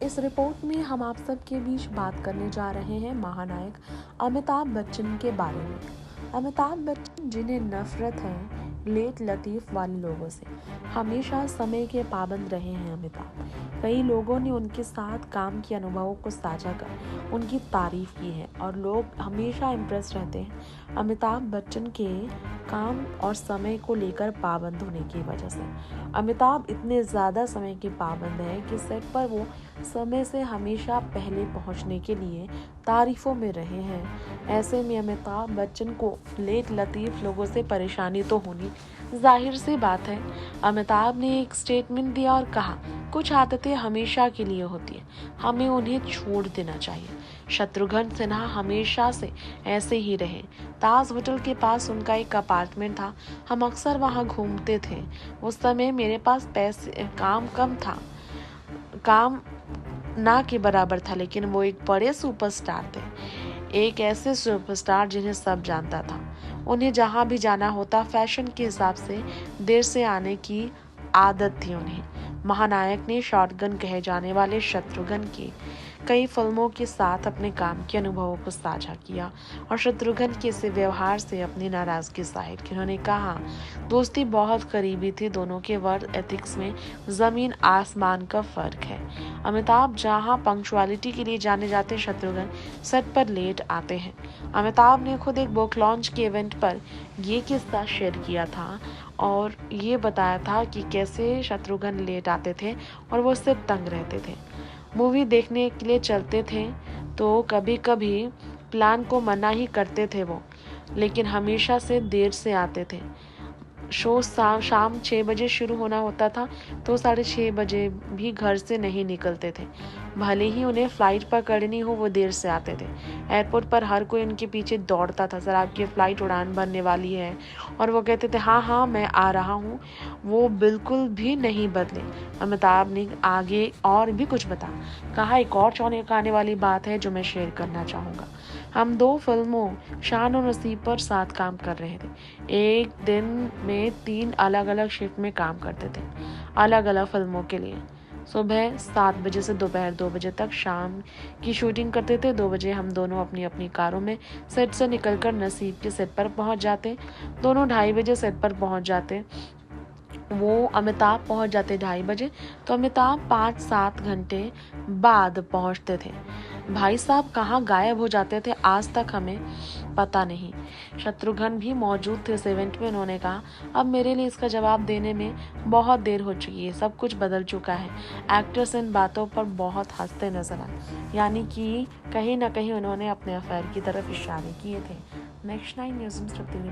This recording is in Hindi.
इस रिपोर्ट में हम आप सबके बीच बात करने जा रहे हैं महानायक अमिताभ बच्चन के बारे में। अमिताभ बच्चन जिन्हें नफरत है लेट लतीफ़ वाले लोगों से, हमेशा समय के पाबंद रहे हैं अमिताभ। कई लोगों ने उनके साथ काम के अनुभवों को साझा कर उनकी तारीफ की है और लोग हमेशा इम्प्रेस रहते हैं अमिताभ बच्चन के काम और समय को लेकर पाबंद होने की वजह से। अमिताभ इतने ज़्यादा समय के पाबंद हैं कि सेट पर वो समय से हमेशा पहले पहुंचने के लिए तारीफों में रहे हैं। ऐसे में अमिताभ बच्चन को लेट लतीफ़ लोगों से परेशानी तो होनी जाहिर सी बात है। अमिताभ ने एक स्टेटमेंट दिया और कहा, कुछ आदतें हमेशा के लिए होती हैं, हमें उन्हें छोड़ देना चाहिए। शत्रुघ्न सिन्हा हमेशा से ऐसे ही रहे। ताज होटल के पास उनका एक अपार्टमेंट था, हम अक्सर वहां घूमते थे। उस समय मेरे पास काम कम था, काम ना के बराबर था, लेकिन वो एक बड़े सुपरस्टार थे। एक ऐसे सुपरस्टार जिन्हें सब जानता था। उन्हें जहां भी जाना होता फैशन के हिसाब से देर से आने की आदत थी उन्हें। महानायक ने शॉटगन कहे जाने वाले शत्रुघ्न की कई फिल्मों के साथ अपने काम के अनुभवों को साझा किया और शत्रुघ्न के इस व्यवहार से अपनी नाराजगी जाहिर की। उन्होंने कहा, दोस्ती बहुत करीबी थी, दोनों के वर्क एथिक्स में जमीन आसमान का फर्क है। अमिताभ जहां पंक्चुअलिटी के लिए जाने जाते, शत्रुघ्न सेट पर लेट आते हैं। अमिताभ ने खुद एक बुक लॉन्च के इवेंट पर ये किस्सा शेयर किया था और ये बताया था कि कैसे शत्रुघ्न लेट आते थे और वो उससे तंग रहते थे। मूवी देखने के लिए चलते थे तो कभी कभी प्लान को मना ही करते थे वो, लेकिन हमेशा से देर से आते थे। शो शाम 6 बजे शुरू होना होता था तो 6:30 बजे भी घर से नहीं निकलते थे। भले ही उन्हें फ्लाइट पकड़नी हो, वो देर से आते थे। एयरपोर्ट पर हर कोई उनके पीछे दौड़ता था, सर आपकी फ्लाइट उड़ान भरने वाली है, और वो कहते थे हाँ हाँ मैं आ रहा हूँ। वो बिल्कुल भी नहीं बदले। अमिताभ ने आगे और भी कुछ कहा, एक और चौंकाने वाली बात है जो मैं शेयर करना चाहूँगा। हम 2 फिल्मों शान और नसीब पर साथ काम कर रहे थे। एक दिन में 3 अलग अलग शिफ्ट में काम करते थे, अलग अलग फिल्मों के लिए। सुबह 7 बजे से दोपहर 2 बजे तक शाम की शूटिंग करते थे। 2 बजे हम दोनों अपनी अपनी कारों में सेट से निकलकर नसीब के सेट पर पहुंच जाते। दोनों 2:30 बजे सेट पर पहुंच जाते। वो अमिताभ पहुंच जाते 2:30 बजे, तो अमिताभ 5-7 घंटे बाद पहुंचते थे। भाई साहब कहाँ गायब हो जाते थे, आज तक हमें पता नहीं। शत्रुघ्न भी मौजूद थे इस इवेंट में। उन्होंने कहा, अब मेरे लिए इसका जवाब देने में बहुत देर हो चुकी है, सब कुछ बदल चुका है। एक्टर्स इन बातों पर बहुत हंसते नजर आए, यानी कि कहीं ना कहीं उन्होंने अपने अफेयर की तरफ इशारे किए थे। नेक्स्ट 9 न्यूज़ में